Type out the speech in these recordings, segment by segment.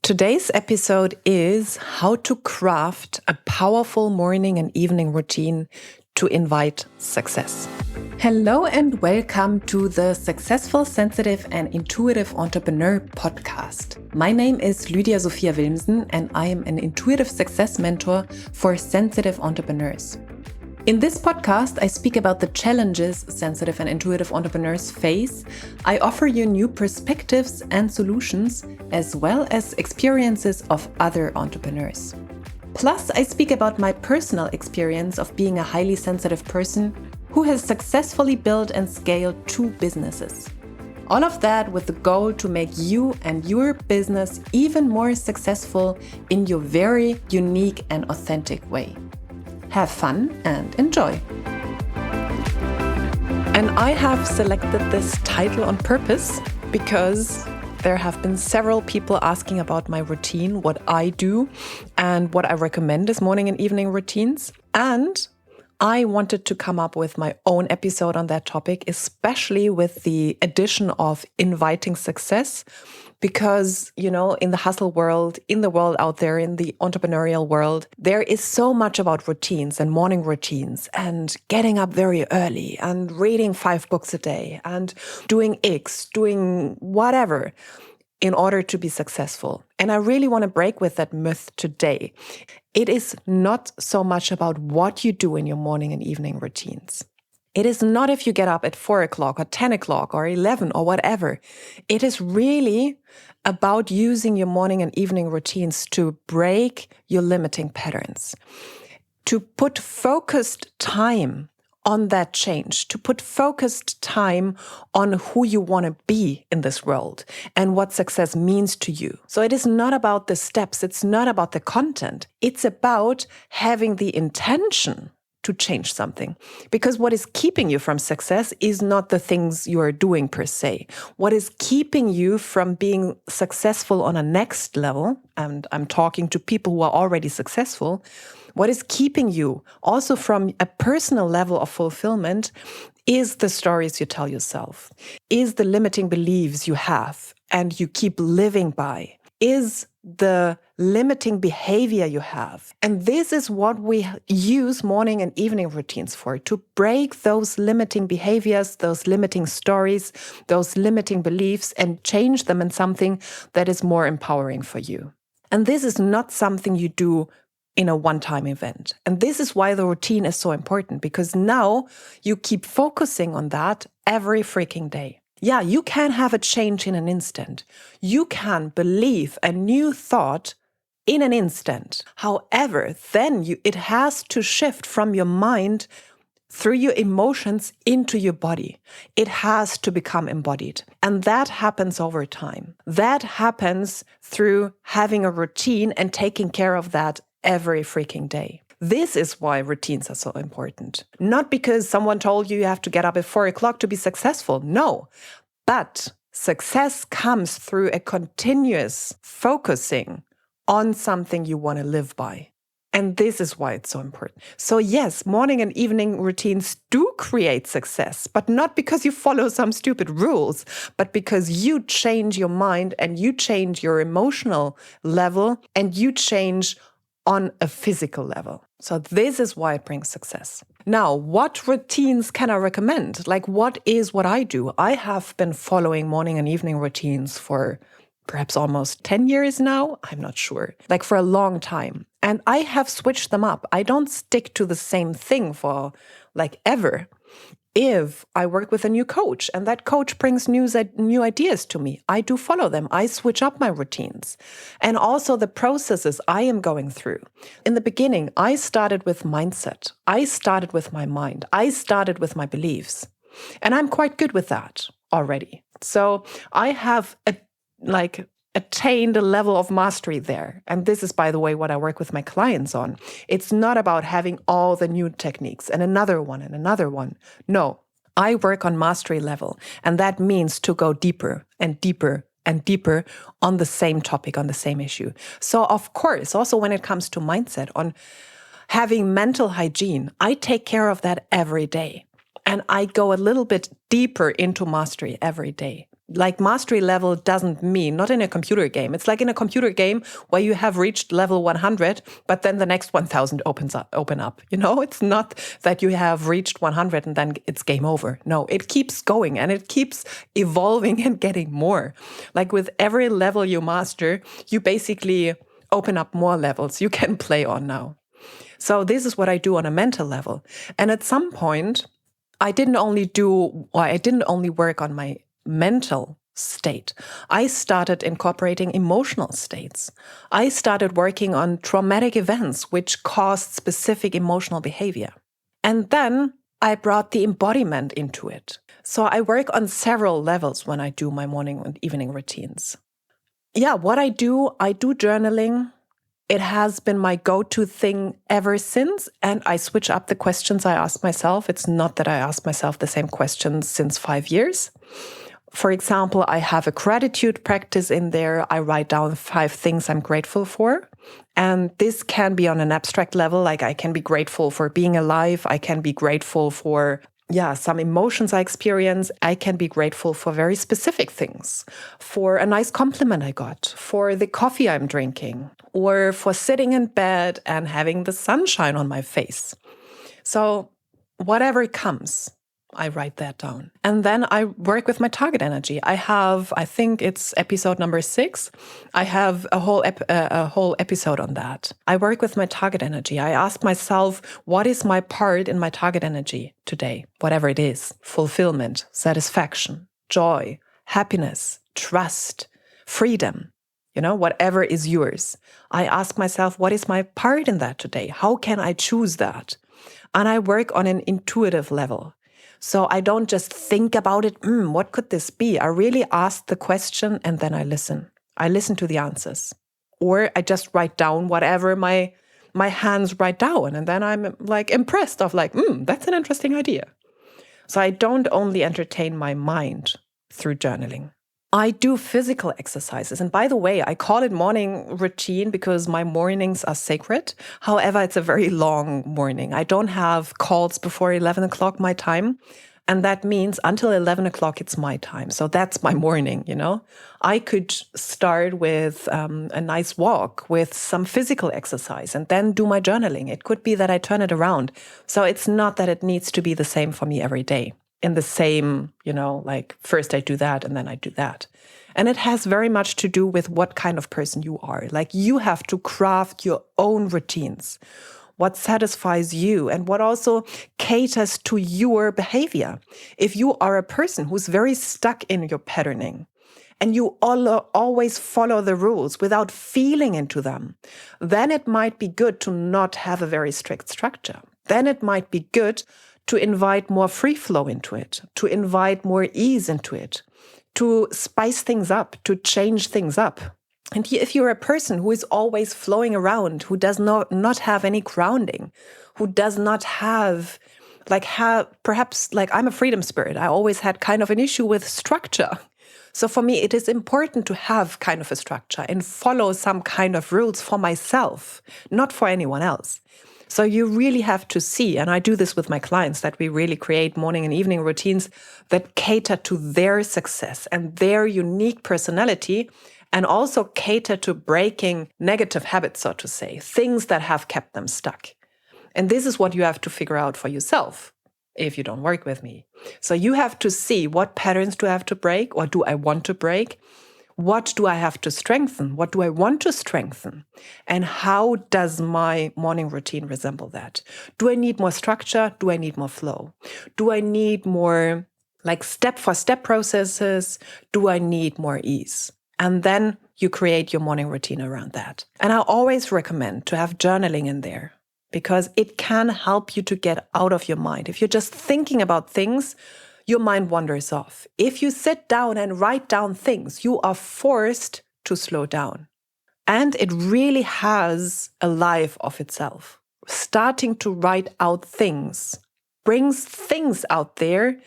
Today's episode is how to craft a powerful morning and evening routine to invite success. Hello and welcome to the Successful, Sensitive and Intuitive Entrepreneur podcast. My name is Lydia Sophia Wilmsen and I am an intuitive success mentor for sensitive entrepreneurs. In this podcast, I speak about the challenges sensitive and intuitive entrepreneurs face. I offer you new perspectives and solutions, as well as experiences of other entrepreneurs. Plus, I speak about my personal experience of being a highly sensitive person who has successfully built and scaled 2 businesses. All of that with the goal to make you and your business even more successful in your very unique and authentic way. Have fun and enjoy. And I have selected this title on purpose because there have been several people asking about my routine, what I do, and what I recommend as morning and evening routines. And I wanted to come up with my own episode on that topic, especially with the addition of inviting success. Because, in the hustle world, in the world out there, in the entrepreneurial world, there is so much about routines and morning routines and getting up very early and reading 5 books a day and doing X, doing whatever in order to be successful. And I really want to break with that myth today. It is not so much about what you do in your morning and evening routines. It is not if you get up at 4 o'clock or 10 o'clock or 11 or whatever. It is really about using your morning and evening routines to break your limiting patterns, to put focused time on that change, to put focused time on who you want to be in this world and what success means to you. So it is not about the steps. It's not about the content. It's about having the intention to change something. Because what is keeping you from success is not the things you are doing per se. What is keeping you from being successful on a next level, and I'm talking to people who are already successful, what is keeping you also from a personal level of fulfillment is the stories you tell yourself, is the limiting beliefs you have and you keep living by, is the limiting behavior you have. And this is what we use morning and evening routines for, to break those limiting behaviors, those limiting stories, those limiting beliefs, and change them in something that is more empowering for you. And this is not something you do in a one-time event. And this is why the routine is so important, because now you keep focusing on that every freaking day. Yeah, you can have a change in an instant. You can believe a new thought in an instant. However, then it has to shift from your mind through your emotions into your body. It has to become embodied. And that happens over time. That happens through having a routine and taking care of that every freaking day. This is why routines are so important. Not because someone told you have to get up at 4 o'clock to be successful. No. But success comes through a continuous focusing on something you want to live by. And this is why it's so important. So yes, morning and evening routines do create success, but not because you follow some stupid rules, but because you change your mind and you change your emotional level and you change on a physical level. So this is why it brings success. Now, what routines can I recommend? What is what I do? I have been following morning and evening routines for perhaps almost 10 years now. I'm not sure. For a long time. And I have switched them up. I don't stick to the same thing for ever. If I work with a new coach and that coach brings new ideas to me, I do follow them. I switch up my routines and also the processes I am going through. In the beginning, I started with mindset. I started with my mind. I started with my beliefs. And I'm quite good with that already. So I have attained a level of mastery there. And this is, by the way, what I work with my clients on. It's not about having all the new techniques and another one and another one. No, I work on mastery level. And that means to go deeper and deeper and deeper on the same topic, on the same issue. So of course, also when it comes to mindset, on having mental hygiene, I take care of that every day. And I go a little bit deeper into mastery every day. Like mastery level doesn't mean, not in a computer game. It's like in a computer game where you have reached level 100, but then the next 1000 open up. It's not that you have reached 100 and then it's game over. No, it keeps going and it keeps evolving and getting more. Like with every level you master, you basically open up more levels you can play on now. So this is what I do on a mental level. And at some point, I didn't only work on my mental state. I started incorporating emotional states. I started working on traumatic events which caused specific emotional behavior. And then I brought the embodiment into it. So I work on several levels when I do my morning and evening routines. Yeah, what I do journaling. It has been my go-to thing ever since, and I switch up the questions I ask myself. It's not that I ask myself the same questions since 5 years. For example, I have a gratitude practice in there. I write down 5 things I'm grateful for. And this can be on an abstract level, like I can be grateful for being alive. I can be grateful for some emotions I experience. I can be grateful for very specific things, for a nice compliment I got, for the coffee I'm drinking, or for sitting in bed and having the sunshine on my face. So whatever comes, I write that down. And then I work with my target energy. I think it's episode number 6. I have a whole episode on that. I work with my target energy. I ask myself, what is my part in my target energy today? Whatever it is, fulfillment, satisfaction, joy, happiness, trust, freedom, whatever is yours. I ask myself, what is my part in that today? How can I choose that? And I work on an intuitive level. So I don't just think about it, what could this be? I really ask the question and then I listen. I listen to the answers. Or I just write down whatever my hands write down. And then I'm like impressed of like, that's an interesting idea. So I don't only entertain my mind through journaling. I do physical exercises. And by the way, I call it morning routine because my mornings are sacred. However, it's a very long morning. I don't have calls before 11 o'clock my time. And that means until 11 o'clock, it's my time. So that's my morning, I could start with a nice walk with some physical exercise and then do my journaling. It could be that I turn it around. So it's not that it needs to be the same for me every day. In the same, like first I do that and then I do that. And it has very much to do with what kind of person you are. Like you have to craft your own routines, what satisfies you and what also caters to your behavior. If you are a person who's very stuck in your patterning and you always follow the rules without feeling into them, then it might be good to not have a very strict structure. Then it might be good to invite more free flow into it, to invite more ease into it, to spice things up, to change things up. And if you're a person who is always flowing around, who does not have any grounding, who does not have perhaps I'm a freedom spirit. I always had kind of an issue with structure. So for me, it is important to have kind of a structure and follow some kind of rules for myself, not for anyone else. So you really have to see, and I do this with my clients, that we really create morning and evening routines that cater to their success and their unique personality, and also cater to breaking negative habits, so to say, things that have kept them stuck. And this is what you have to figure out for yourself if you don't work with me. So you have to see, what patterns do I have to break, or do I want to break? What do I have to strengthen? What do I want to strengthen? And how does my morning routine resemble that? Do I need more structure? Do I need more flow? Do I need more step-for-step processes? Do I need more ease? And then you create your morning routine around that. And I always recommend to have journaling in there because it can help you to get out of your mind. If you're just thinking about things, your mind wanders off. If you sit down and write down things, you are forced to slow down. And it really has a life of itself. Starting to write out things brings things out there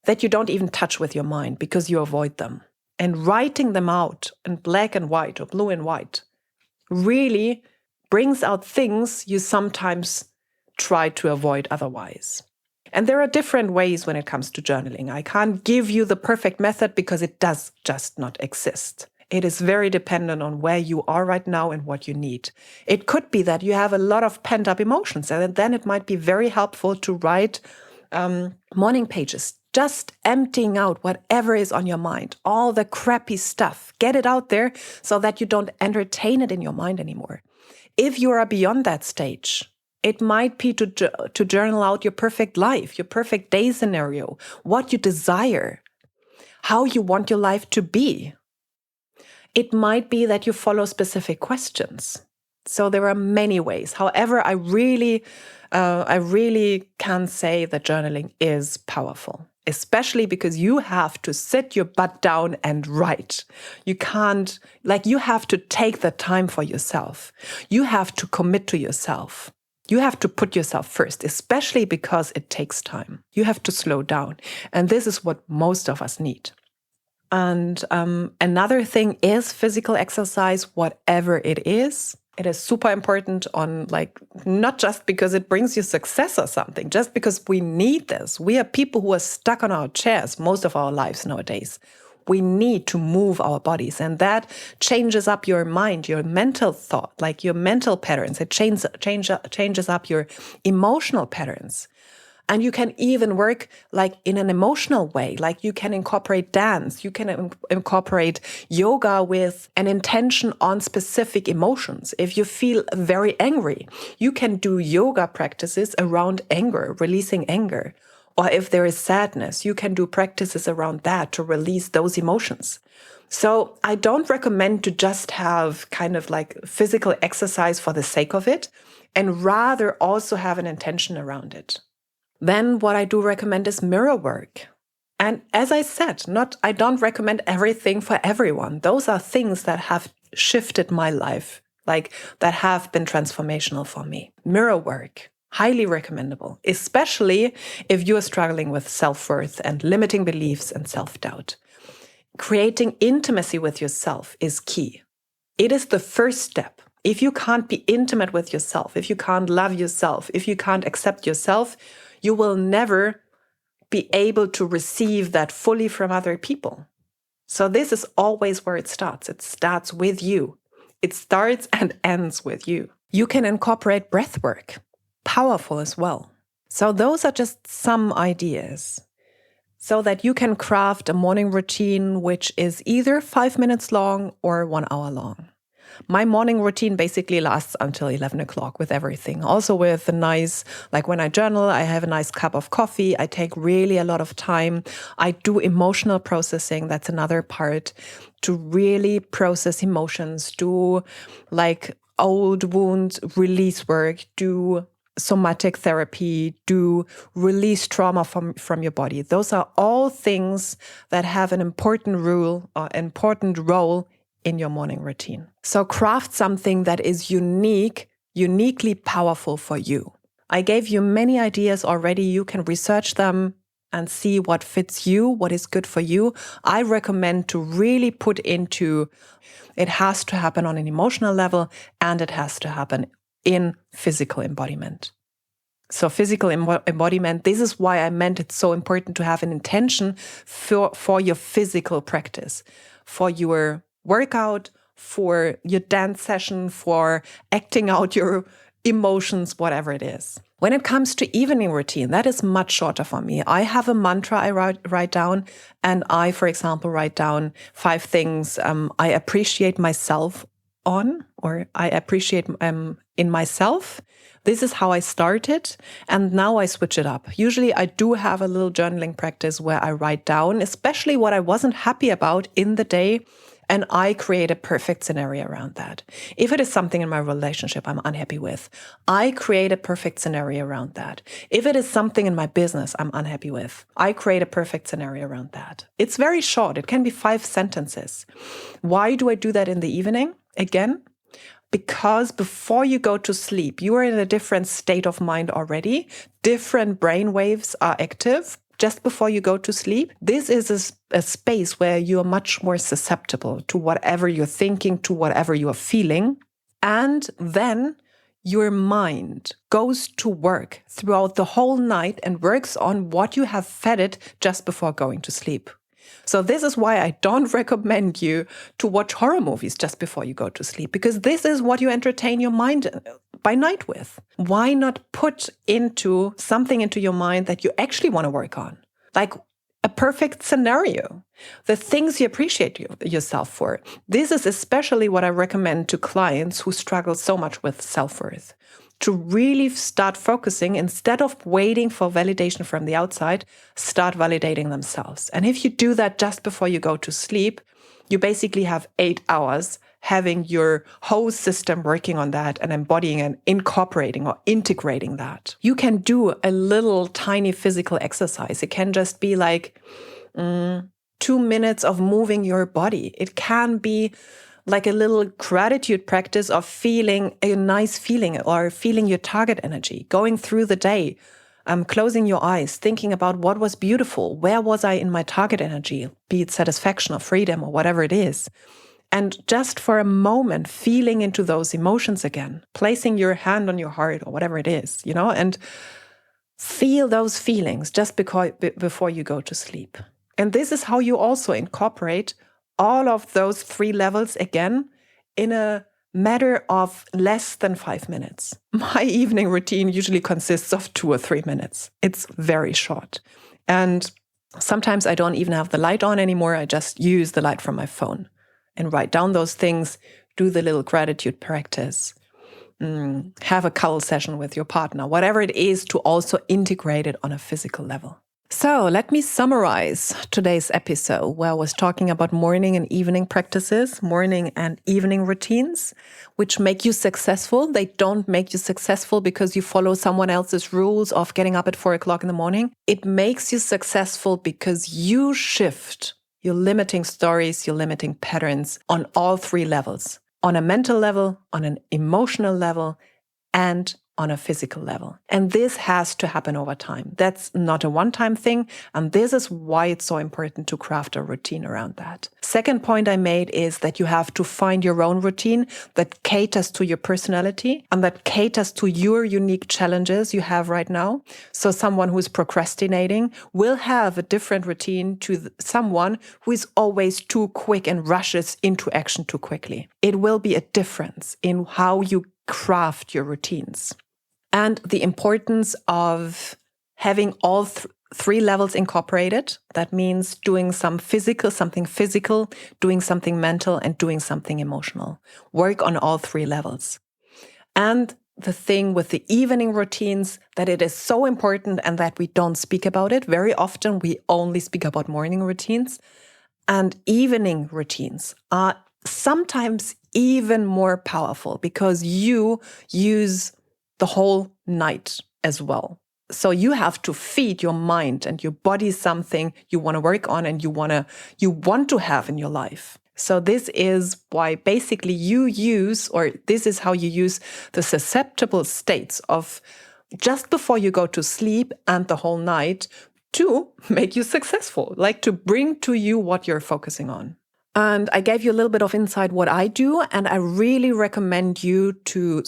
that you don't even touch with your mind because you avoid them. And writing them out in black and white or blue and white really brings out things you sometimes try to avoid otherwise. And there are different ways when it comes to journaling. I can't give you the perfect method because it does just not exist. It is very dependent on where you are right now and what you need. It could be that you have a lot of pent-up emotions, and then it might be very helpful to write morning pages, just emptying out whatever is on your mind, all the crappy stuff. Get it out there so that you don't entertain it in your mind anymore. If you are beyond that stage, it might be to journal out your perfect life, your perfect day scenario, what you desire, how you want your life to be. It might be that you follow specific questions. So there are many ways. However, I really can say that journaling is powerful, especially because you have to sit your butt down and write. You can't, you have to take the time for yourself. You have to commit to yourself. You have to put yourself first, especially because it takes time. You have to slow down. And this is what most of us need. And another thing is physical exercise, whatever it is. It is super important not just because it brings you success or something, just because we need this. We are people who are stuck on our chairs most of our lives nowadays. We need to move our bodies, and that changes up your mind, your mental thought, your mental patterns. It changes up your emotional patterns. And you can even work in an emotional way. You can incorporate dance. You can incorporate yoga with an intention on specific emotions. If you feel very angry, you can do yoga practices around anger, releasing anger. Or if there is sadness, you can do practices around that to release those emotions. So I don't recommend to just have physical exercise for the sake of it, and rather also have an intention around it. Then what I do recommend is mirror work. And as I said, I don't recommend everything for everyone. Those are things that have shifted my life, that have been transformational for me. Mirror work, highly recommendable, especially if you are struggling with self-worth and limiting beliefs and self-doubt. Creating intimacy with yourself is key. It is the first step. If you can't be intimate with yourself, if you can't love yourself, if you can't accept yourself, you will never be able to receive that fully from other people. So this is always where it starts. It starts with you. It starts and ends with you. You can incorporate breath work, powerful as well. So those are just some ideas so that you can craft a morning routine which is either 5 minutes long or 1 hour long. My morning routine basically lasts until 11 o'clock with everything. Also with a nice, when I journal, I have a nice cup of coffee. I take really a lot of time. I do emotional processing. That's another part, to really process emotions, do old wound release work, do somatic therapy, do release trauma from your body. Those are all things that have an important role in your morning routine. So craft something that is uniquely powerful for you. I gave you many ideas already. You can research them and see what fits you, what is good for you. I recommend to really put into, it has to happen on an emotional level, and it has to happen in physical embodiment. So physical embodiment, this is why I meant it's so important to have an intention for your physical practice, for your workout, for your dance session, for acting out your emotions, whatever it is. When it comes to evening routine, that is much shorter for me. I have a mantra I write down, and I, for example, write down 5 things I appreciate myself on, or I appreciate in myself. This is how I started, and now I switch it up. Usually I do have a little journaling practice where I write down, especially what I wasn't happy about in the day, and I create a perfect scenario around that. If it is something in my relationship I'm unhappy with, I create a perfect scenario around that. If it is something in my business I'm unhappy with, I create a perfect scenario around that. It's very short. It can be 5 sentences. Why do I do that in the evening? Again, because before you go to sleep, you are in a different state of mind already. Different brain waves are active just before you go to sleep. This is a space where you are much more susceptible to whatever you're thinking, to whatever you are feeling. And then your mind goes to work throughout the whole night and works on what you have fed it just before going to sleep. So this is why I don't recommend you to watch horror movies just before you go to sleep, because this is what you entertain your mind by night with. Why not put something into your mind that you actually want to work on? Like a perfect scenario, the things you appreciate yourself for. This is especially what I recommend to clients who struggle so much with self-worth. To really start focusing, instead of waiting for validation from the outside, start validating themselves. And if you do that just before you go to sleep, you basically have 8 hours having your whole system working on that and embodying and incorporating or integrating that. You can do a little tiny physical exercise. It can just be like 2 minutes of moving your body. It can be like a little gratitude practice of feeling a nice feeling or feeling your target energy, going through the day, closing your eyes, thinking about what was beautiful, where was I in my target energy, be it satisfaction or freedom or whatever it is. And just for a moment, feeling into those emotions again, placing your hand on your heart or whatever it is, and feel those feelings just before you go to sleep. And this is how you also incorporate all of those 3 levels again in a matter of less than 5 minutes. My evening routine usually consists of 2 or 3 minutes. It's very short. And sometimes I don't even have the light on anymore. I just use the light from my phone and write down those things, do the little gratitude practice, have a cuddle session with your partner, whatever it is, to also integrate it on a physical level. So let me summarize today's episode where I was talking about morning and evening practices, morning and evening routines, which make you successful. They don't make you successful because you follow someone else's rules of getting up at 4 o'clock in the morning. It makes you successful because you shift your limiting stories, your limiting patterns on all 3 levels, on a mental level, on an emotional level, and on a physical level. And this has to happen over time. That's not a one-time thing. And this is why it's so important to craft a routine around that. Second point I made is that you have to find your own routine that caters to your personality and that caters to your unique challenges you have right now. So someone who is procrastinating will have a different routine to someone who is always too quick and rushes into action too quickly. It will be a difference in how you craft your routines. And the importance of having all 3 levels incorporated. That means doing something physical, doing something mental, and doing something emotional. Work on all 3 levels. And the thing with the evening routines, that it is so important and that we don't speak about it. Very often we only speak about morning routines. And evening routines are sometimes even more powerful because you use the whole night as well. So you have to feed your mind and your body something you want to work on and you want to have in your life. So this is why basically this is how you use the susceptible states of just before you go to sleep and the whole night to make you successful, like to bring to you what you're focusing on. And I gave you a little bit of insight what I do, and I really recommend you to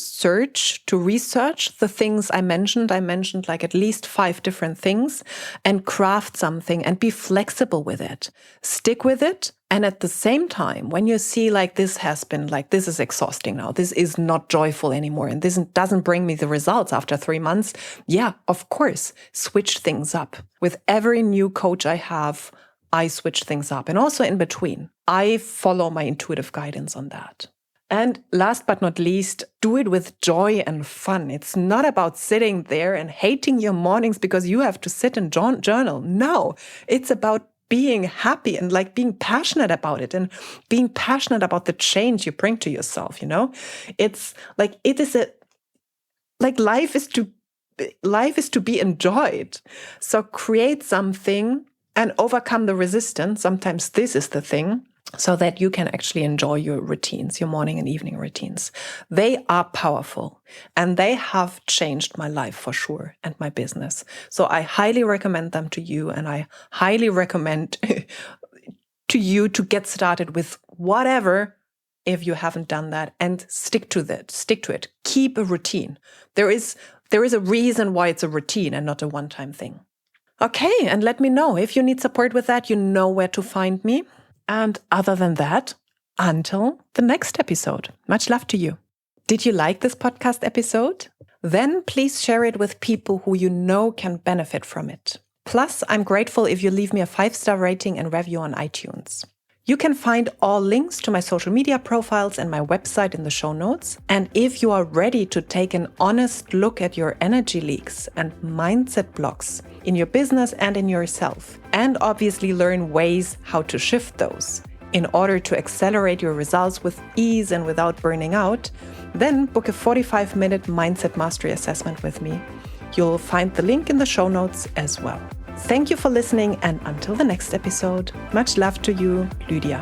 research the things I mentioned. I mentioned like at least 5 different things and craft something and be flexible with it. Stick with it. And at the same time, when you see this is exhausting now, this is not joyful anymore, and this doesn't bring me the results after 3 months, yeah, of course, switch things up. With every new coach I have, I switch things up. And also in between, I follow my intuitive guidance on that. And last but not least, do it with joy and fun. It's not about sitting there and hating your mornings because you have to sit and journal. No, it's about being happy and being passionate about it and being passionate about the change you bring to yourself, It's life is to be enjoyed. So create something and overcome the resistance. Sometimes this is the thing, so that you can actually enjoy your routines, your morning and evening routines. They are powerful and they have changed my life for sure and my business. So I highly recommend them to you, and I highly recommend to you to get started with whatever if you haven't done that, and stick to that. Stick to it. Keep a routine. There is a reason why it's a routine and not a one-time thing. Okay, and let me know if you need support with that. You know where to find me. And other than that, until the next episode. Much love to you. Did you like this podcast episode? Then please share it with people who you know can benefit from it. Plus, I'm grateful if you leave me a 5-star rating and review on iTunes. You can find all links to my social media profiles and my website in the show notes. And if you are ready to take an honest look at your energy leaks and mindset blocks in your business and in yourself, and obviously learn ways how to shift those in order to accelerate your results with ease and without burning out, then book a 45-minute Mindset Mastery assessment with me. You'll find the link in the show notes as well. Thank you for listening, and until the next episode, much love to you, Lydia.